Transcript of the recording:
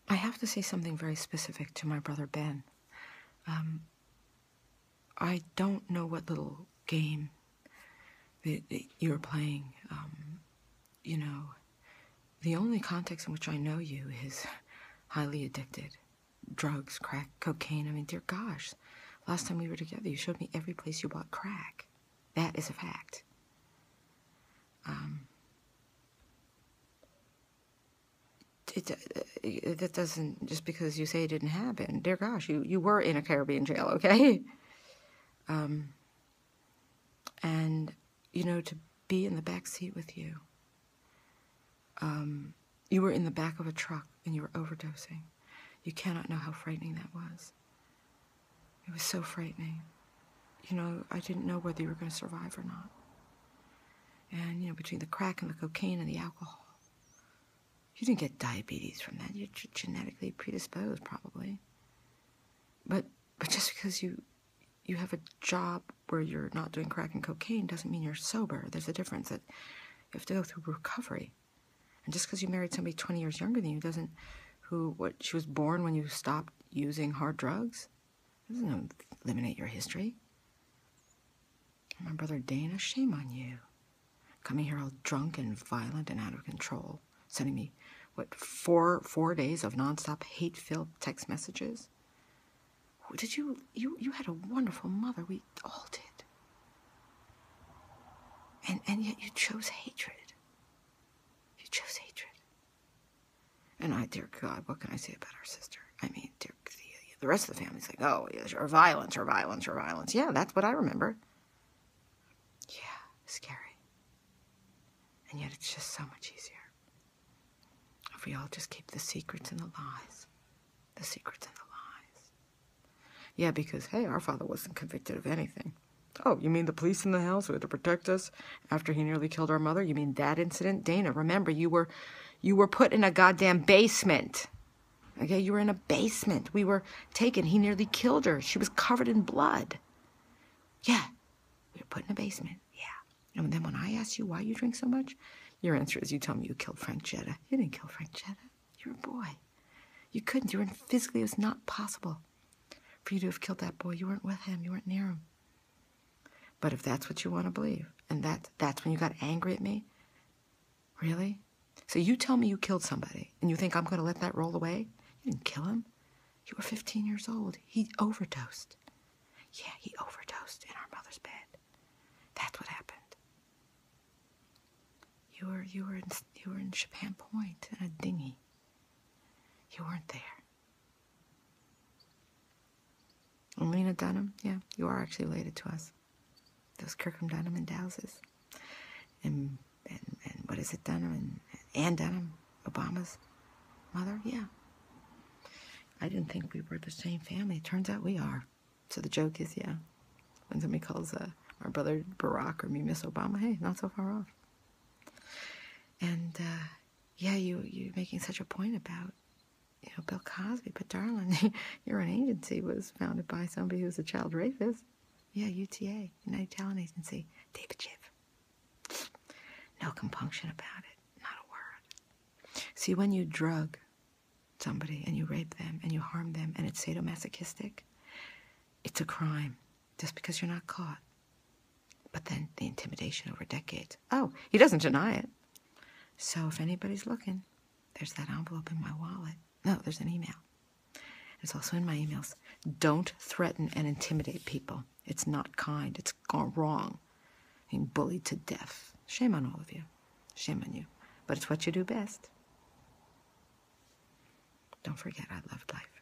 I have to say something very specific to my brother Ben. I don't know what little game that you're playing. You know, the only context in which I know you is highly addicted. Drugs, crack, cocaine. I mean, dear gosh, last time we were together, you showed me every place you bought crack. That is a fact. That doesn't, just because you say it didn't happen. Dear gosh, you were in a Caribbean jail, okay? And, you know, to be in the back seat with you. You were in the back of a truck and you were overdosing. You cannot know how frightening that was. It was so frightening. You know, I didn't know whether you were going to survive or not. And, you know, between the crack and the cocaine and the alcohol, you didn't get diabetes from that. You're genetically predisposed, probably. But just because you have a job where you're not doing crack and cocaine doesn't mean you're sober. There's a difference that you have to go through recovery. And just because you married somebody 20 years younger than you doesn't, she was born when you stopped using hard drugs, doesn't eliminate your history. My brother Dana, shame on you. Coming here all drunk and violent and out of control. Sending me, four days of nonstop hate-filled text messages. Did you had a wonderful mother. We all did. And yet you chose hatred. You chose hatred. And dear God, what can I say about our sister? I mean, the rest of the family's like, oh, yeah, or violence, or violence, or violence. Yeah, that's what I remember. Yeah, scary. And yet it's just so much easier. If we all just keep the secrets and the lies. The secrets and the lies. Yeah, because, hey, our father wasn't convicted of anything. Oh, you mean the police in the house who had to protect us after he nearly killed our mother? You mean that incident? Dana, remember, you were put in a goddamn basement. Okay, you were in a basement. We were taken. He nearly killed her. She was covered in blood. Yeah, we were put in a basement. Yeah. And then when I asked you why you drink so much, your answer is you tell me you killed Frank Jetta. You didn't kill Frank Jetta. You're a boy. You couldn't. You weren't physically. It was not possible for you to have killed that boy. You weren't with him. You weren't near him. But if that's what you want to believe, and that's when you got angry at me, really? So you tell me you killed somebody, and you think I'm going to let that roll away? You didn't kill him. You were 15 years old. He overdosed. Yeah, he overdosed in our mother's bed. That's what happened. You were in Chapin Point in a dinghy. You weren't there. And Lena Dunham, yeah, you are actually related to us. Those Kirkham Dunham and Dowses. And what is it, Dunham? And Ann Dunham, Obama's mother? Yeah. I didn't think we were the same family. It turns out we are. So the joke is, yeah, when somebody calls our brother Barack or me Miss Obama, hey, not so far off. And, yeah, you're making such a point about, you know, Bill Cosby. But, darling, your own agency was founded by somebody who's a child rapist. Yeah, UTA, United Talent Agency. David Schiff. No compunction about it. Not a word. See, when you drug somebody and you rape them and you harm them and it's sadomasochistic, it's a crime just because you're not caught. But then the intimidation over decades. Oh, he doesn't deny it. So if anybody's looking, there's that envelope in my wallet. No, there's an email. It's also in my emails. Don't threaten and intimidate people. It's not kind. It's gone wrong. Being bullied to death. Shame on all of you. Shame on you. But it's what you do best. Don't forget, I loved life.